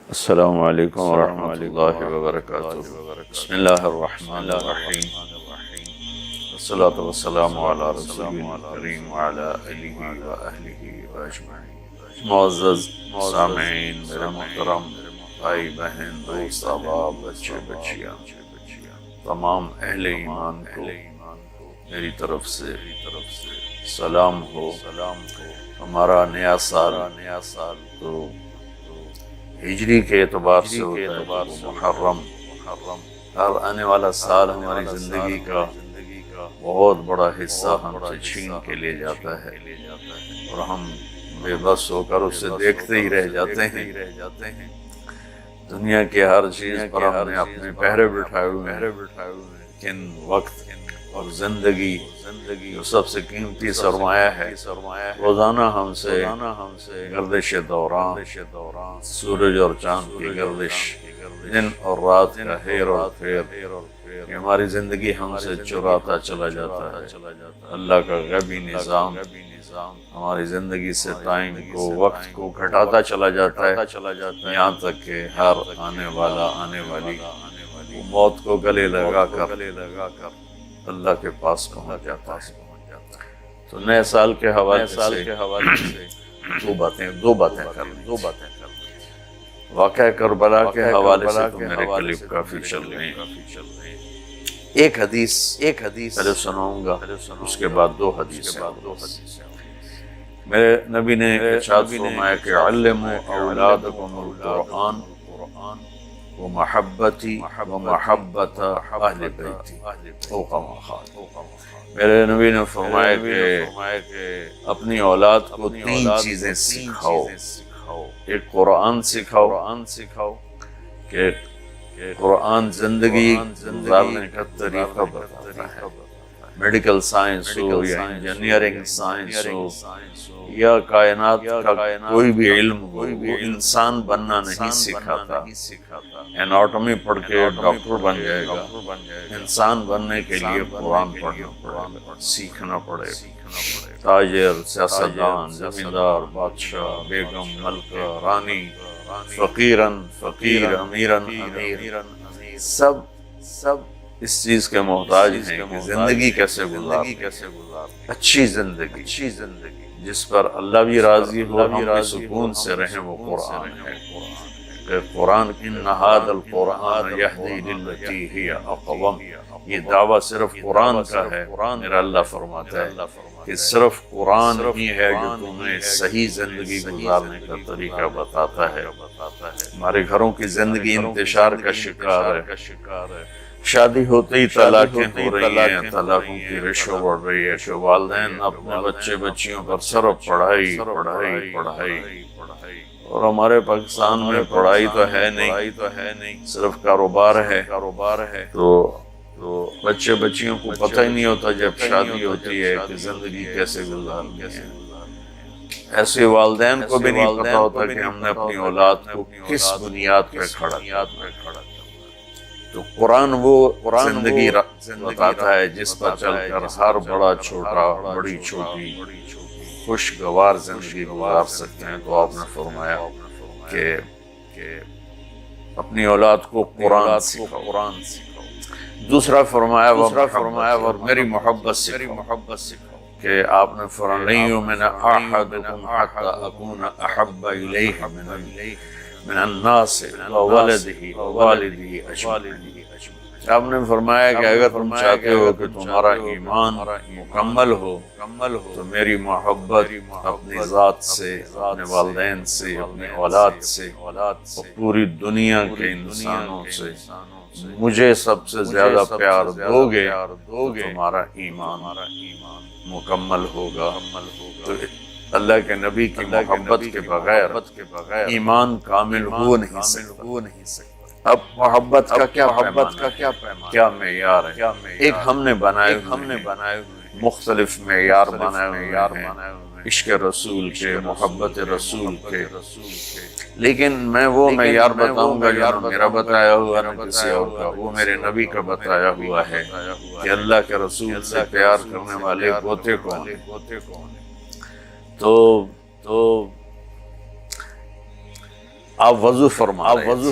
السلام علیکم ورحمۃ اللہ وبرکاتہ۔ بسم اللہ الرحمن الرحیم، والصلاة والسلام علی رسول الکریم وعلی آلہ وأہلہ اجمعین۔ معزز سامعین، میرے محترم بھائی بہن، دوست احباب، بچے بچیاں، تمام اہل ایمان کو میری طرف سے سلام ہو۔ ہمارا نیا سال تو ہجری کے اعتبار سے ہوتا ہے تو محرم، ہر آنے والا سال ہماری زندگی کا بہت بڑا حصہ ہم سے چھین کے لے جاتا ہے اور ہم بے بس ہو کر اسے دیکھتے ہی رہ جاتے ہیں۔ دنیا کے ہر چیز پر ہم نے اپنے پہرے بٹھائے ہوئے ہیں، لیکن وقت اور زندگی جو سب سے قیمتی سرمایہ ہے، روزانہ ہم سے گردش دوران، سورج اور چاند کی گردش، دن اور رات کا ہیر اور پھیر، یہ ہماری زندگی ہم سے چراتا چلا جاتا ہے۔ اللہ کا غیبی نظام ہماری زندگی سے ٹائم کو، وقت کو گھٹاتا چلا جاتا ہے، یہاں تک کہ ہر آنے والی وہ موت کو گلے لگا کر اللہ کے پاس پہنچ جاتا ہے۔ تو نئے سال کے حوالے سے دو باتیں کریں۔ واقعہ کربلا کے حوالے سے تو میرے کلپ کافی چل رہے ہیں۔ ایک حدیث پہلے سناؤں گا، اس کے بعد دو حدیثیں۔ میرے نبی نے ارشاد فرمایا کہ علموا اولادکم القرآن ومحبتی ومحبت اہل بیتی او کما قال۔ میرے نبی نے فرمایا کہ اپنی اولاد کو تین چیزیں سکھاؤ۔ ایک قرآن سکھاؤ کہ قرآن زندگی گزارنے کا طریقہ بتاتا ہے۔ میڈیکل سائنس ہو یا انجینئرنگ سائنس ہو یا کائنات کا کوئی بھی علم ہو، وہ انسان بننا نہیں سکھاتا۔ اناٹومی پڑھ کے ڈاکٹر بن جائے گا، انسان بننے کے لیے قرآن پڑھنا پڑے گا، سیکھنا پڑے گا۔ تاجر، سیاستدان، زمیندار، بادشاہ، بیگم، ملکہ، رانی، فقیر، امیرن، سب اس چیز کے محتاج ہیں کہ زندگی کیسے گزار، اچھی زندگی جس پر اللہ بھی راضی ہو، ہم بھی سکون سے رہیں، وہ قرآن ہے۔ کہ قرآن ان ھذا القرآن یہدی للتی ہی اقوم، یہ دعویٰ صرف قرآن کا ہے۔ میرا اللہ فرماتا ہے کہ صرف قرآن ہی ہے جو تمہیں صحیح زندگی گزارنے کا طریقہ بتاتا ہے۔ ہمارے گھروں کی زندگی انتشار کا شکار ہے، شادی ہوتے ہی طلاقیں ہو رہی ہیں، طلاقوں کی ریشو بڑھ رہی ہے کہ والدین اپنے بچیوں پر صرف پڑھائی اور ہمارے پاکستان میں پڑھائی تو ہے نہیں، صرف کاروبار ہے۔ تو بچیوں کو پتہ ہی نہیں ہوتا جب شادی ہوتی ہے کہ زندگی کیسے گزارنی ہے۔ ایسے والدین کو بھی نہیں پتہ ہوتا کہ ہم نے اپنی اولاد کو کس بنیاد پہ کھڑا کیا۔ تو قرآن وہ زندگی بتاتا ہے جس پر چل کر ہر بڑا چھوٹا، بڑی چھوٹی خوشگوار زندگی گزار سکتے ہیں۔ تو آپ نے فرمایا کہ اپنی اولاد کو قرآن سکھاؤ۔ دوسرا فرمایا اور میری محبت سکھاؤ، کہ آپ نے فرمایا لن یؤمن احدکم حتی اکون احب الیہ من الناس وولدہ ووالدہ اجمعین۔ آپ نے فرمایا کہ اگر تم چاہتے ہو کہ تمہارا ایمان مکمل ہو تو میری محبت اپنی ذات سے، اپنے والدین سے، اپنی اولاد سے اور پوری دنیا کے انسانوں سے مجھے سب سے زیادہ پیار دو گے تو تمہارا ایمان مکمل ہوگا۔ تو اللہ کے نبی کی محبت کے بغیر ایمان کامل ہو نہیں سکتا۔ اب محبت کا کیا معیار ہے؟ ایک ہم نے بنائے مختلف معیار بنائے ہوئے ہیں عشق رسول کے، محبت رسول کے، لیکن میں وہ معیار بتاؤں گا جو نہ میرا بتایا ہوا نہ کسی اور کا، وہ میرے نبی کا بتایا ہوا ہے کہ اللہ کے رسول سے پیار کرنے والے ہوتے کون ہیں۔ تو آپ وضو فرما رہے تھے،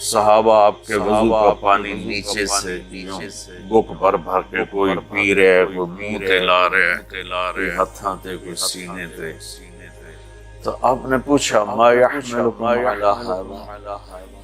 صحابہ آپ کے وضو کا پانی نیچے سے بک بھر بھر کے کوئی پی رہے، کوئی منہ تے لا رہے، کوئی ہتھاں تے، کوئی سینے تے۔ تو آپ نے پوچھا ما یحملکم علی ھذا،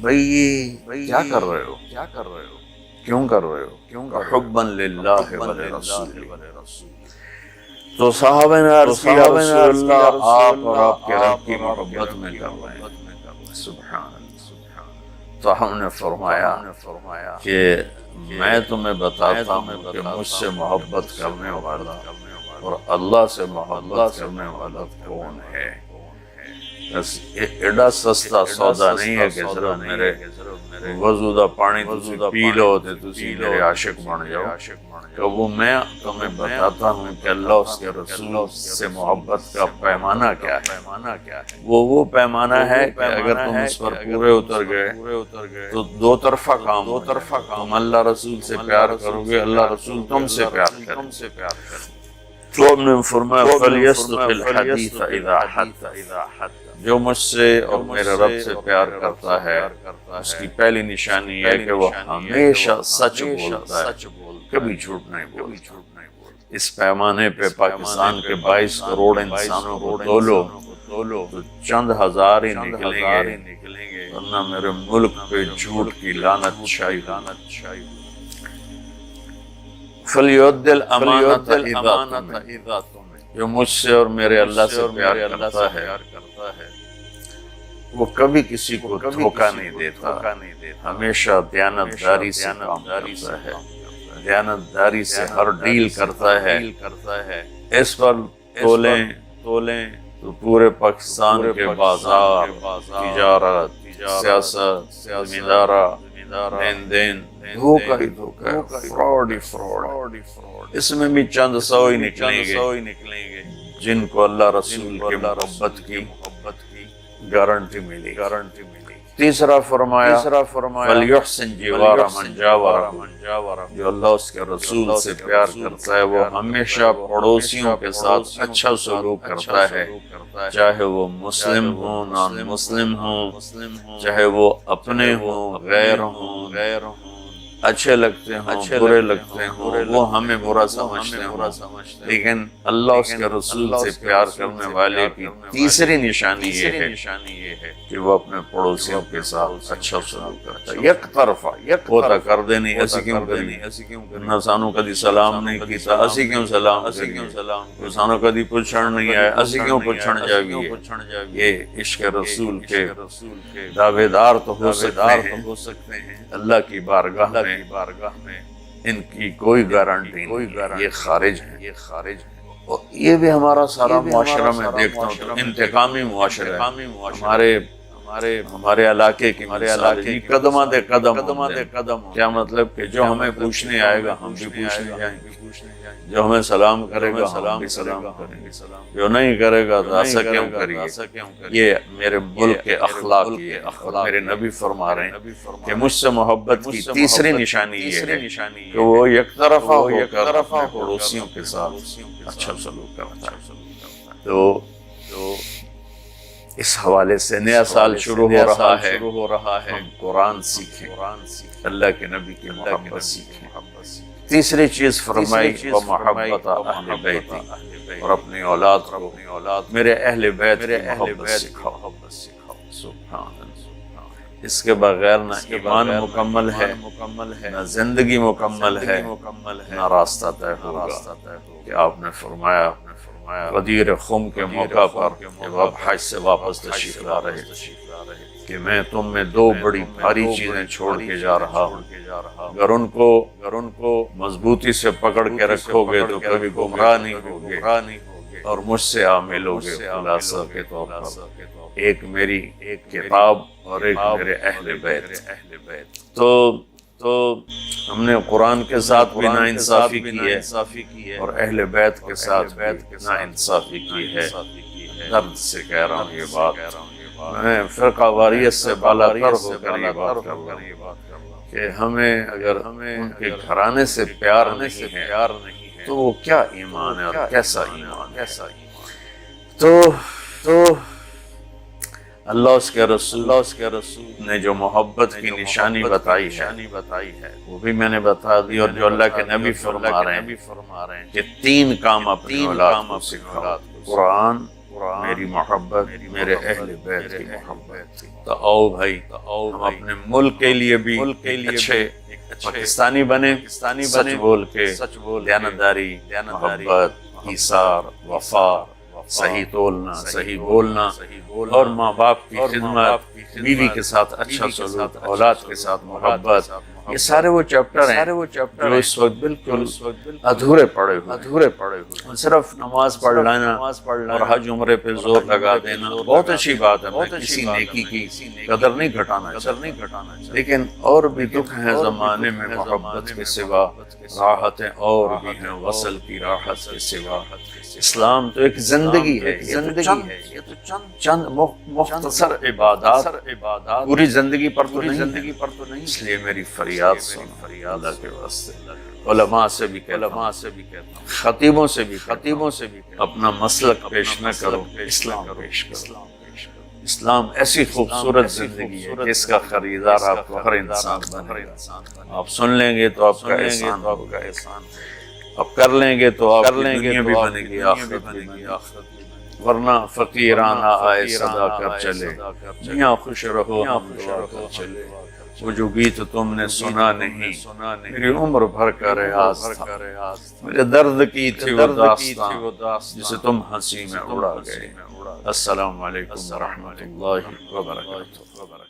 بھئی یہ کیا کر رہے ہو، کیوں کر رہے ہو؟ حبا للہ ولرسولہ۔ تو صحابہ نے عرض کیا یا رسول اللہ آپ اور آپ کے رب کی محبت میں کر رہے ہیں۔ سبحان اللہ۔ تو ہم نے فرمایا کہ میں تمہیں بتاتا ہوں کہ مجھ سے محبت کرنے والا اور اللہ سے محبت کرنے والا کون ہے۔ بس ایڈا سستا سودا نہیں ہے کہ صرف میرے وضو دا پانی تسی پی لو تے تسی میرے عاشق بن جاؤ، کہ وہ میں تمہیں بتاتا ہوں کہ اللہ اس کے رسول سے محبت کا پیمانہ کیا ہے۔ وہ پیمانہ ہے کہ اگر تم اس پر پورے اتر گئے تو دو طرفہ کام ہوگا، تم اللہ رسول سے پیار کرو گے، اللہ رسول تم سے پیار کریں۔ تو ہم نے فرمایا فَلْيَصْدُقِ الْحَدِيثَ إِذَا حَدَّثَ، جو مجھ سے اور میرے رب سے پیار کرتا ہے اس کی پہلی نشانی ہے کہ وہ ہمیشہ سچ بولتا ہے، کبھی جھوٹ نہیں بولتا۔ اس پیمانے پہ پاکستان کے 22 کروڑ انسانوں کو تولو تو چند ہزار ہی نکلیں گے، ورنہ میرے ملک پہ جھوٹ کی لعنت چھائی۔ فَلْيُؤَدِّ الْأَمَانَةَ إِذَا تُؤْمِنَ، جو مجھ سے اور میرے اللہ سے پیار کرتا ہے وہ کبھی کسی کو دھوکہ نہیں دیتا، ہمیشہ دیانتداری سے کام کرتا ہے، دیانتداری سے ہر ڈیل کرتا ہے۔ اس پر تولیں تو پورے پاکستان کے بازار، تجارت، سیاست، زمیندارہ، لین دین دھوکہ ہی دھوکہ ہے، فراڈ ہی فراڈ۔ اس میں بھی چند سو ہی نکلیں گے جن کو اللہ رسول کے محبت کی گارنٹی ملی۔ تیسرا فرمایا فَلْيُحْسِنْ جِوَارَ مَنْ جَاوَرَ، جو اللہ اس کے رسول سے پیار کرتا ہے وہ ہمیشہ پڑوسیوں کے ساتھ اچھا سلوک کرتا ہے، چاہے وہ مسلم ہوں نان مسلم ہوں، چاہے وہ اپنے ہوں غیر ہوں، اچھے لگتے ہوں برے لگتے ہوں، وہ ہمیں برا سمجھتے ہیں، لیکن اللہ اس کے رسول سے پیار کرنے والے کی تیسری نشانی یہ ہے کہ وہ اپنے پڑوسیوں کے ساتھ اچھا سلوک کرتا ہے۔ یک طرفہ ہوتا کر دینی، ایسی کیوں کرنی، نہ سانو کدی سلام نہیں کیتا اسی کیوں سلام کرنی، سانو کدی پوچھن نہیں آئے اسی کیوں پوچھن جاویے۔ یہ عشق رسول کے دعوے دار تو ہو سکتے ہیں، اللہ کی بارگاہ میں ان کی کوئی گارنٹی نہیں، یہ خارج ہے۔ اور یہ بھی ہمارا سارا معاشرہ میں دیکھتا ہوں تو انتقامی معاشرہ ہے۔ ہمارے علاقے کی قدمہ دے قدم، کیا مطلب کہ جو ہمیں پوچھنے آئے گا ہم بھی پوچھنے جائیں گے، جو ہمیں سلام کرے گا ہم بھی سلام کریں گے، جو نہیں کرے گا تو ایسا کیوں کریے۔ یہ میرے ملک کے اخلاق ہے۔ میرے نبی فرما رہے ہیں کہ مجھ سے محبت کی تیسری نشانی یہ ہے کہ وہ یک طرفہ ہو کر پڑوسیوں کے ساتھ اچھا سلوک کرتا ہے۔ تو اس حوالے سے نیا سال شروع ہو رہا ہے، ہم قرآن سیکھیں، اللہ کے نبی کی محبت سیکھیں۔ تیسری چیز فرمائی وَمَحَبَّةَ أَهْلِ بَيْتِ، اور اپنی اولاد کو میرے اہل بیت کی محبت سکھاؤ۔ سبحان اللہ، اس کے بغیر نہ ایمان مکمل ہے، نہ زندگی مکمل ہے، نہ راستہ طے ہوگا۔ کہ آپ نے فرمایا غدیر خم کے موقع پر جب آپ حج سے واپس تشریف لا رہے کہ میں تم میں دو بڑی بھاری چیزیں چھوڑ کے جا رہا ہوں، اگر ان کو مضبوطی سے پکڑ کے رکھو گے تو کبھی گمراہ نہیں ہوگے اور مجھ سے آپ ملوگے۔ خلاصہ کے طور پر ایک میری کتاب اور ایک میرے اہل بیت۔ تو ہم نے قرآن کے ساتھ بھی ناانصافی کی ہے اور اہل بیت کے ساتھ بھی ناانصافی کی ہے۔ درد سے کہہ رہا ہوں یہ بات، میں فرقہ واریت سے بالا تر ہو کر یہ بات کر رہا ہوں کہ ہمیں اگر ان کے گھرانے سے پیار نہیں ہے تو وہ کیا ایمان ہے اور کیسا ایمان ہے۔ تو اللہ اس کے رسول نے جو محبت کی نشانی بتائی ہے وہ بھی میں نے بتا دی، اور جو اللہ کے نبی فرما رہے ہیں کہ 3 کام اپنی اولاد کو سکھاؤ: قرآن، میری محبت، میرے اہل بیت کی محبت۔ تو آؤ بھائی، ہم اپنے ملک کے لیے بھی اچھے پاکستانی بنے، سچ بول کے، دیانتداری، محبت، ایثار، وفا، صحیح تولنا، صحیح بولنا، اور ماں باپ کی خدمت، بیوی کے ساتھ اچھا سلوک، اولاد کے ساتھ محبت، یہ سارے وہ چیپٹر ہیں جو اس وقت بالکل ادھورے پڑے ہوئے۔ صرف نماز پڑھ لینا اور حج عمرے پہ زور لگا دینا بہت اچھی بات ہے، میں کسی نیکی کی قدر نہیں گھٹانا چاہتا، لیکن اور بھی دکھ ہیں زمانے میں محبت کے سوا، راحتیں اور بھی ہیں وصل کی راحت کے سوا۔ اسلام تو ایک زندگی ہے، یہ تو چند مختصر عبادات پوری زندگی پر تو نہیں۔ اس لیے میری فریاد سن اللہ کے واسطے، علماء سے بھی کہتا ہوں، خطیبوں سے بھی اپنا مسلک پیش نہ کرو، اسلام پیش کرو۔ اسلام ایسی خوبصورت زندگی ہے کہ اس کا خریدار آپ کو ہر انسان بنے گا۔ آپ سن لیں گے تو آپ کا احسان ہوگا، آپ کر لیں گے تو آپ کی دنیا بھی بنے گی، آخرت بھی بنے گی، ورنہ فقیرانہ آئے صدا کر چلے، میاں خوش رہو ہم دعا کر چلے۔ وہ جو گیت تم نے سنا نہیں، میری عمر بھر کا ریاض تھا، میرے درد کی تھی وہ داستان جسے تم ہنسی میں اڑا گئے۔ السلام علیکم ورحمۃ اللہ وبرکاتہ۔